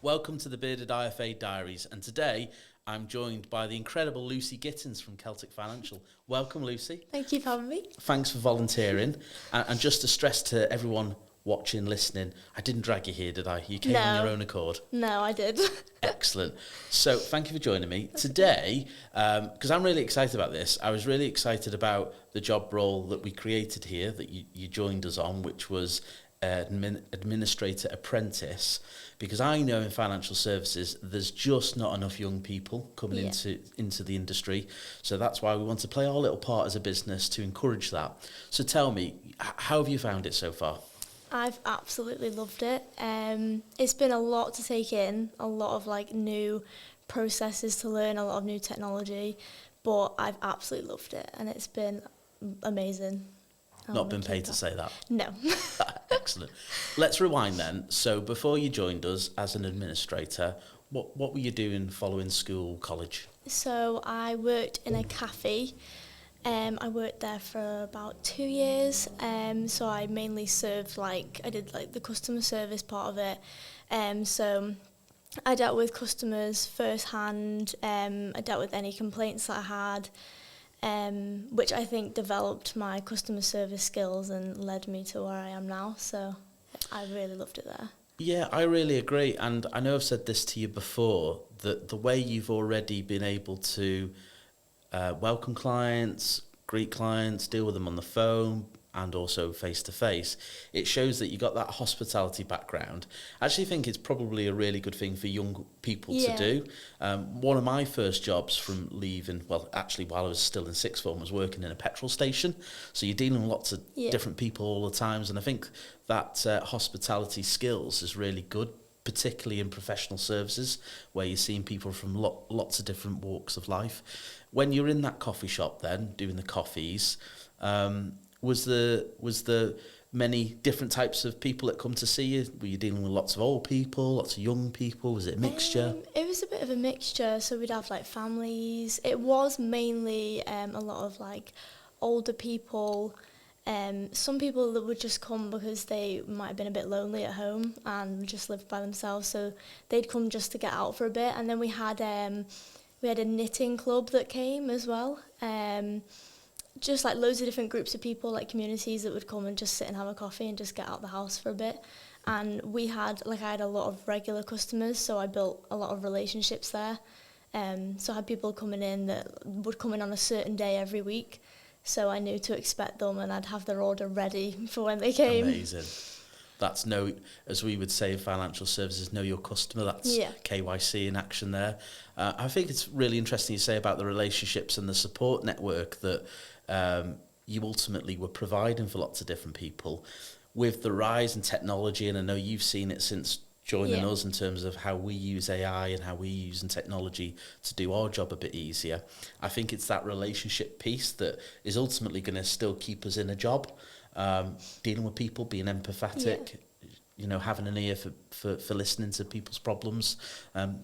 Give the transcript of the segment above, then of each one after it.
Welcome to the Bearded IFA Diaries, and today I'm joined by the incredible Lucy Gittins from Celtic Financial. Welcome, Lucy. Thank you for having me. Thanks for volunteering. And just to stress to everyone watching, listening, I didn't drag you here, did I? You came on your own accord. No, I did. Excellent. So thank you for joining me. Today, because I'm really excited about this, I was really excited about the job role that we created here, that you joined us on, which was Administrator Apprentice, because I know in financial services there's just not enough young people coming into the industry, so that's why we want to play our little part as a business to encourage that. So tell me, how have you found it so far? I've absolutely loved it. It's been a lot to take in, a lot of new processes to learn, a lot of new technology, but I've absolutely loved it and it's been amazing. Not been paid to say that? No. Excellent. Let's rewind then. So before you joined us as an administrator, what were you doing following school, college? So I worked in a cafe. I worked there for about 2 years. So I mainly served I did the customer service part of it. So I dealt with customers firsthand. I dealt with any complaints that I had. Which I think developed my customer service skills and led me to where I am now. So I really loved it there. Yeah, I really agree. And I know I've said this to you before, that the way you've already been able to welcome clients, greet clients, deal with them on the phone, and also face-to-face, it shows that you got that hospitality background. I actually think it's probably a really good thing for young people to do. One of my first jobs from leaving, well, actually while I was still in sixth form, was working in a petrol station. So you're dealing with lots of different people all the times, and I think that hospitality skills is really good, particularly in professional services, where you're seeing people from lots of different walks of life. When you're in that coffee shop then, doing the coffees, was there many different types of people that come to see you? Were you dealing with lots of old people, lots of young people? Was it a mixture? It was a bit of a mixture. So we'd have families. It was mainly a lot of older people. Some people that would just come because they might have been a bit lonely at home and just lived by themselves. So they'd come just to get out for a bit. And then we had a knitting club that came as well. Just loads of different groups of people, communities that would come and just sit and have a coffee and just get out the house for a bit. And we had, I had a lot of regular customers, so I built a lot of relationships there. So I had people coming in that would come in on a certain day every week, so I knew to expect them and I'd have their order ready for when they came. Amazing. That's as we would say in financial services, know your customer. That's KYC in action there. I think it's really interesting you say about the relationships and the support network that you ultimately were providing for lots of different people. With the rise in technology, and I know you've seen it since joining us in terms of how we use AI and how we use technology to do our job a bit easier, I think it's that relationship piece that is ultimately going to still keep us in a job. Dealing with people, being empathetic, having an ear for listening to people's problems.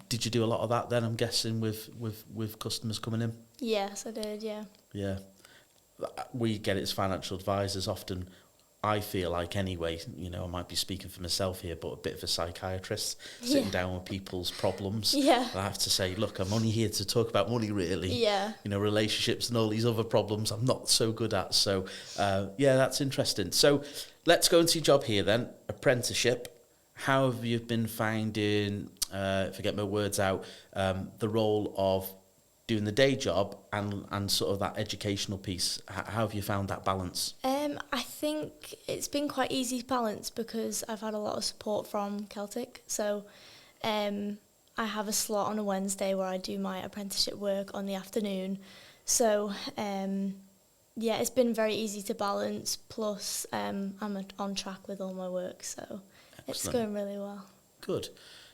Did you do a lot of that then, I'm guessing, with customers coming in? Yes, I did, yeah. Yeah. We get it as financial advisors often. I feel like anyway, I might be speaking for myself here, but a bit of a psychiatrist, sitting down with people's problems. Yeah. I have to say, look, I'm only here to talk about money, really. Yeah. Relationships and all these other problems I'm not so good at. So, that's interesting. So let's go into your job here then, apprenticeship. How have you been finding, if I get my words out, the role of doing the day job and sort of that educational piece? How have you found that balance? I think it's been quite easy to balance because I've had a lot of support from Celtic. So I have a slot on a Wednesday where I do my apprenticeship work on the afternoon. So it's been very easy to balance. Plus I'm on track with all my work, so It's going really well. Good.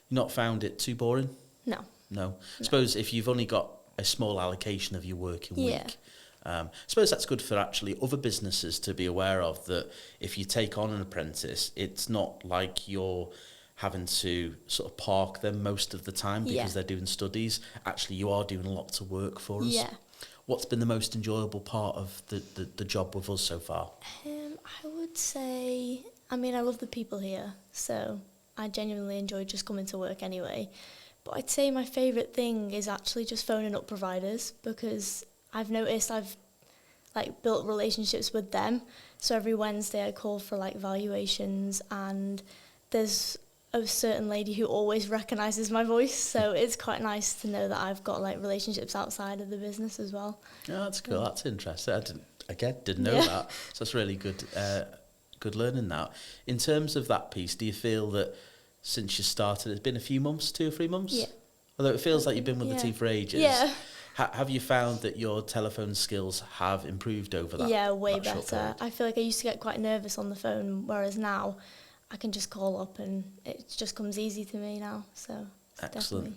You not found it too boring? No. I suppose if you've only got a small allocation of your working week, I suppose that's good for actually other businesses to be aware of, that if you take on an apprentice, it's not like you're having to sort of park them most of the time because they're doing studies. Actually, you are doing lots of work for us. Yeah. What's been the most enjoyable part of the job with us so far? I would say, I love the people here. So I genuinely enjoy just coming to work anyway. But I'd say my favourite thing is actually just phoning up providers, because I've noticed I've like built relationships with them. So every Wednesday I call for like valuations, and there's a certain lady who always recognises my voice. So it's quite nice to know that I've got like relationships outside of the business as well. Oh, that's cool. That's interesting. Didn't know that. So that's really good. Good learning that. In terms of that piece, do you feel that since you started, it's been a few months, 2 or 3 months? Yeah. Although it feels like you've been with the team for ages. Yeah. Have you found that your telephone skills have improved over that? Yeah, way that short better. period? I feel like I used to get quite nervous on the phone, whereas now I can just call up and it just comes easy to me now. So Excellent. definitely.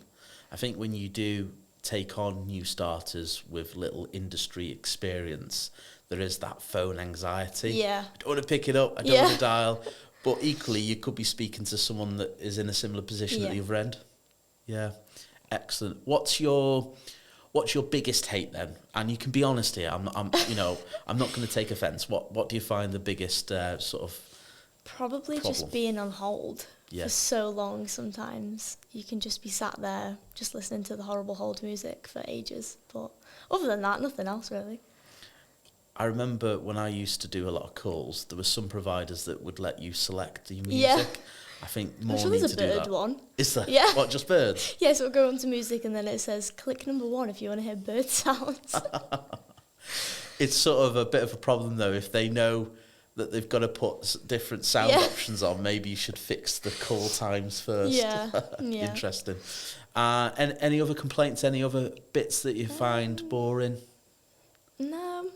I think when you do take on new starters with little industry experience, there is that phone anxiety. Yeah. I don't want to pick it up. I don't want to dial. But equally, you could be speaking to someone that is in a similar position at the other end. Yeah. Excellent. What's your biggest hate then? And you can be honest here. I'm not going to take offence. What do you find the biggest sort of Probably problem? just being on hold for so long sometimes. You can just be sat there just listening to the horrible hold music for ages. But other than that, nothing else really. I remember when I used to do a lot of calls, there were some providers that would let you select the music. Yeah. I think more I'm need sure to there's do a bird that. one. Is there? Yeah. What, just birds? Yeah, so we'll go on to music and then it says, click number 1 if you want to hear bird sounds. It's sort of a bit of a problem though, if they know that they've got to put different sound options on, maybe you should fix the call times first. Yeah. Interesting. And any other complaints, any other bits that you find boring? No.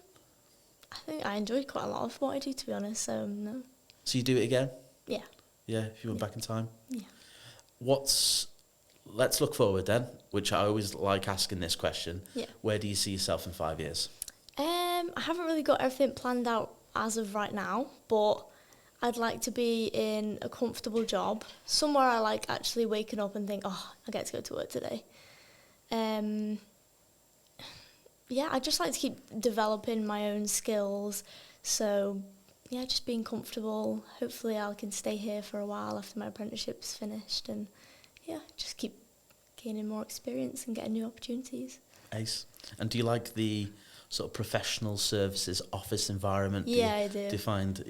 I think I enjoyed quite a lot of what I do, to be honest, so no. So you do it again? Yeah. Yeah, if you went back in time? Yeah. Let's look forward then, which I always like asking this question. Yeah. Where do you see yourself in 5 years? I haven't really got everything planned out as of right now, but I'd like to be in a comfortable job, somewhere I like actually waking up and think, oh, I get to go to work today. Yeah, I just like to keep developing my own skills, so yeah, just being comfortable. Hopefully I can stay here for a while after my apprenticeship's finished, and yeah, just keep gaining more experience and getting new opportunities. Ace. And do you like the sort of professional services office environment? I do. Do you find,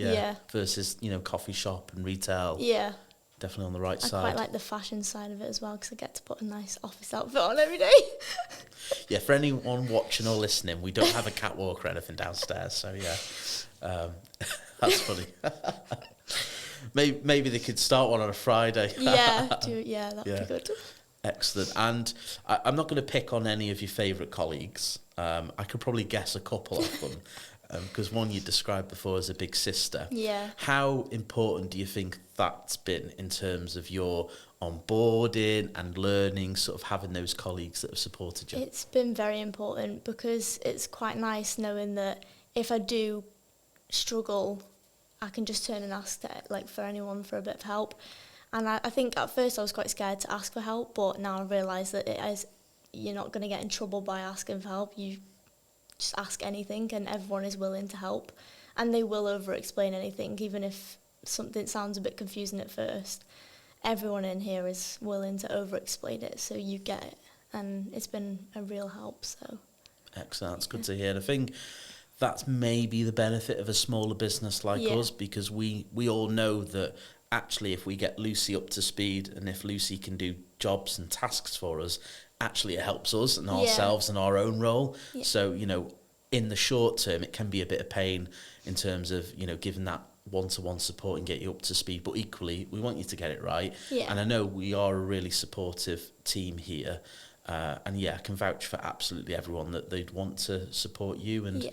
versus, coffee shop and retail? Yeah. Definitely on the right I side. quite like the fashion side of it as well, because I get to put a nice office outfit on every day. Yeah, for anyone watching or listening, we don't have a catwalk or anything downstairs, so yeah. That's funny. Maybe they could start one on a Friday. That'd be good. Excellent. And I'm not going to pick on any of your favourite colleagues. I could probably guess a couple of them, because one you described before as a big sister. Yeah. How important do you think that's been in terms of your onboarding and learning, sort of having those colleagues that have supported you? It's been very important, because it's quite nice knowing that if I do struggle, I can just turn and ask for anyone for a bit of help. And I think at first I was quite scared to ask for help, but now I realise that you're not going to get in trouble by asking for help. You just ask anything and everyone is willing to help. And they will over-explain anything, even if something sounds a bit confusing at first. Everyone in here is willing to over-explain it, so you get it. And it's been a real help, so... Excellent, that's good to hear. I think that's maybe the benefit of a smaller business like us, because we all know that actually if we get Lucy up to speed and if Lucy can do jobs and tasks for us, actually it helps us and ourselves and our own role. Yeah. So, in the short term, it can be a bit of pain in terms of, giving that one-to-one support and get you up to speed. But equally, we want you to get it right. Yeah. And I know we are a really supportive team here. And I can vouch for absolutely everyone that they'd want to support you. And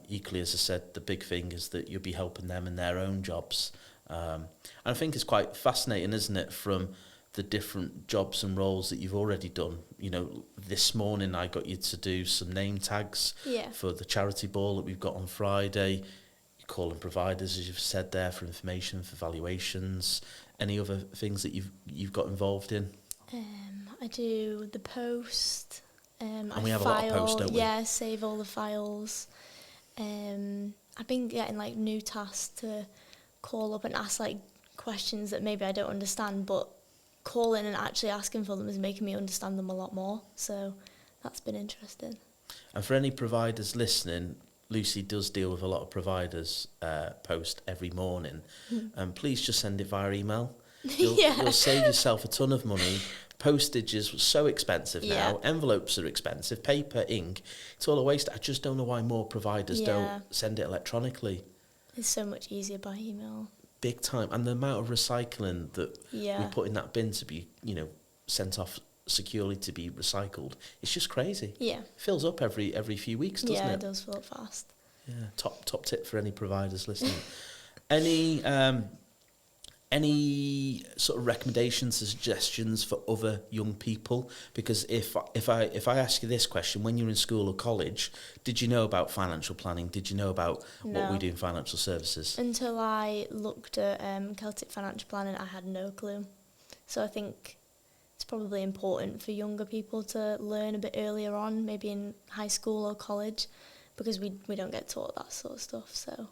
equally, as I said, the big thing is that you'll be helping them in their own jobs. And I think it's quite fascinating, isn't it, from the different jobs and roles that you've already done. This morning I got you to do some name tags for the charity ball that we've got on Friday. You're calling providers, as you've said there, for information, for valuations. Any other things that you've got involved in? I do the post. And we have a lot of posts, don't we? Yeah, save all the files. I've been getting new tasks to call up and ask questions that maybe I don't understand, but calling and actually asking for them is making me understand them a lot more. So that's been interesting. And for any providers listening, Lucy does deal with a lot of providers post every morning. And please just send it via email. You'll save yourself a ton of money. Postage is so expensive now. Envelopes are expensive. Paper, ink, it's all a waste. I just don't know why more providers don't send it electronically. It's so much easier by email. Big time. And the amount of recycling that we put in that bin to be, sent off securely to be recycled, it's just crazy. Yeah. It fills up every few weeks, doesn't it? Yeah, it does fill up fast. Yeah, top tip for any providers listening. Any sort of recommendations, suggestions for other young people? Because if I ask you this question, when you're in school or college, did you know about financial planning? Did you know about what we do in financial services? Until I looked at Celtic Financial Planning, I had no clue. So I think it's probably important for younger people to learn a bit earlier on, maybe in high school or college, because we don't get taught that sort of stuff. So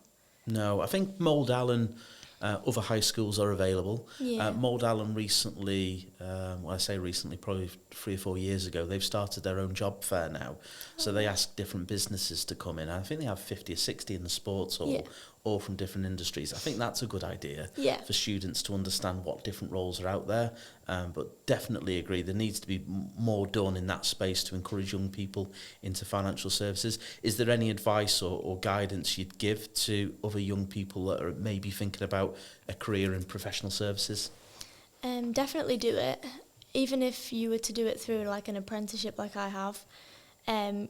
no, I think Mould Allen, other high schools are available. Mould Allen recently, well, I say recently, probably 3 or 4 years ago, they've started their own job fair now. So they ask different businesses to come in. I think they have 50 or 60 in the sports hall, all from different industries. I think that's a good idea for students to understand what different roles are out there. But definitely agree, there needs to be more done in that space to encourage young people into financial services. Is there any advice or guidance you'd give to other young people that are maybe thinking about a career in professional services? Definitely do it. Even if you were to do it through like an apprenticeship like I have,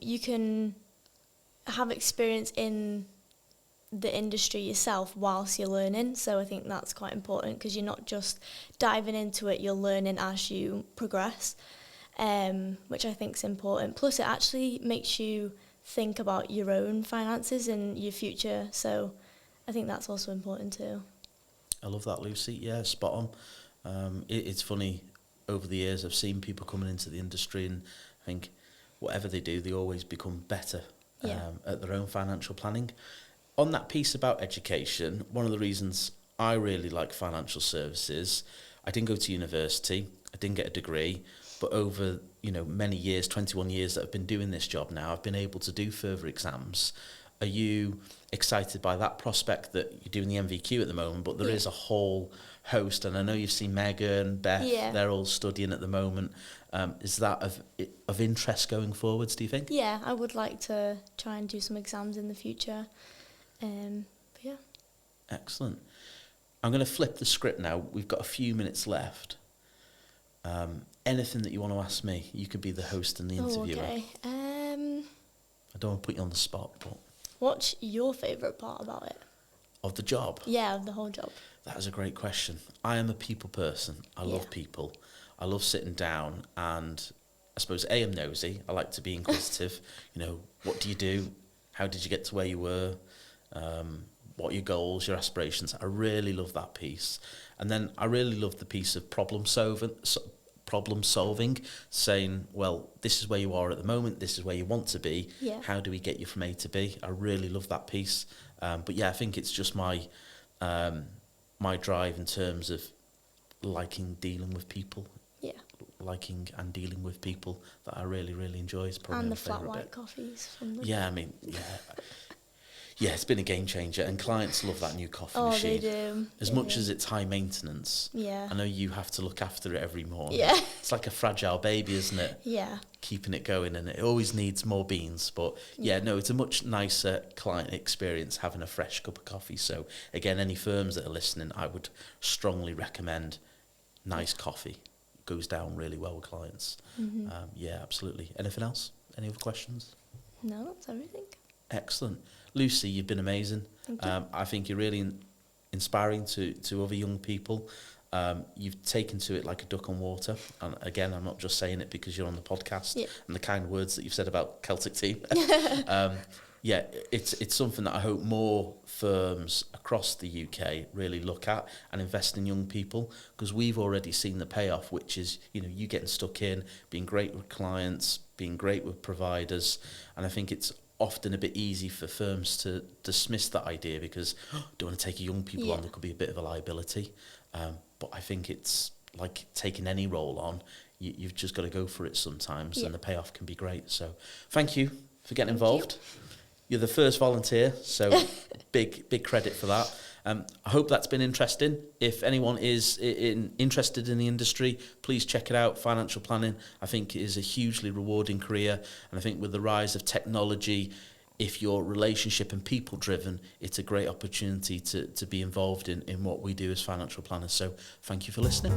you can have experience in the industry yourself whilst you're learning. So I think that's quite important, because you're not just diving into it, you're learning as you progress, which I think is important. Plus it actually makes you think about your own finances and your future, so I think that's also important too. I love that, Lucy. Yeah, spot on. It's funny, over the years I've seen people coming into the industry, and I think whatever they do, they always become better at their own financial planning. On that piece about education, one of the reasons I really like financial services, I didn't go to university, I didn't get a degree, but over many years, 21 years that I've been doing this job now, I've been able to do further exams. Are you excited by that prospect that you're doing the MVQ at the moment, but there is a whole host, and I know you've seen Megan, Beth, they're all studying at the moment. Is that of interest going forwards, do you think? Yeah, I would like to try and do some exams in the future. Yeah. Excellent. I'm going to flip the script now. We've got a few minutes left. Anything that you want to ask me, you could be the host and the interviewer. Okay. I don't want to put you on the spot, but... What's your favourite part about it? Of the job? Yeah, of the whole job. That is a great question. I am a people person. I love people. I love sitting down, and I suppose I'm nosy. I like to be inquisitive. What do you do? How did you get to where you were? What are your goals, your aspirations? I really love that piece. And then I really love the piece of problem solving, saying, well, this is where you are at the moment, this is where you want to be, how do we get you from A to B? I really love that piece. But yeah, I think it's just my drive in terms of liking dealing with people. Yeah. Liking and dealing with people that I really, really enjoy. Is probably and my the flat favourite white bit. Coffees from the... Yeah, it's been a game changer, and clients love that new coffee machine. They do. As much as it's high maintenance, I know you have to look after it every morning. Yeah. It's like a fragile baby, isn't it? Yeah. Keeping it going, and it always needs more beans. But it's a much nicer client experience having a fresh cup of coffee. So again, any firms that are listening, I would strongly recommend nice coffee. It goes down really well with clients. Mm-hmm. Absolutely. Anything else? Any other questions? No, that's everything. Excellent. Lucy, you've been amazing. Thank you. I think you're really inspiring to other young people. You've taken to it like a duck on water. And again, I'm not just saying it because you're on the podcast and the kind words that you've said about Celtic team. It's something that I hope more firms across the UK really look at and invest in young people, because we've already seen the payoff, which is, you getting stuck in, being great with clients, being great with providers. And I think it's often a bit easy for firms to dismiss that idea because don't want to take young people on, there could be a bit of a liability. But I think it's like taking any role on, you've just got to go for it sometimes, and the payoff can be great. So thank you for getting involved. You're the first volunteer, so big credit for that. I hope that's been interesting. If anyone is interested in the industry, please check it out. Financial planning, I think, is a hugely rewarding career. And I think with the rise of technology, if you're relationship and people driven, it's a great opportunity to be involved in what we do as financial planners. So thank you for listening.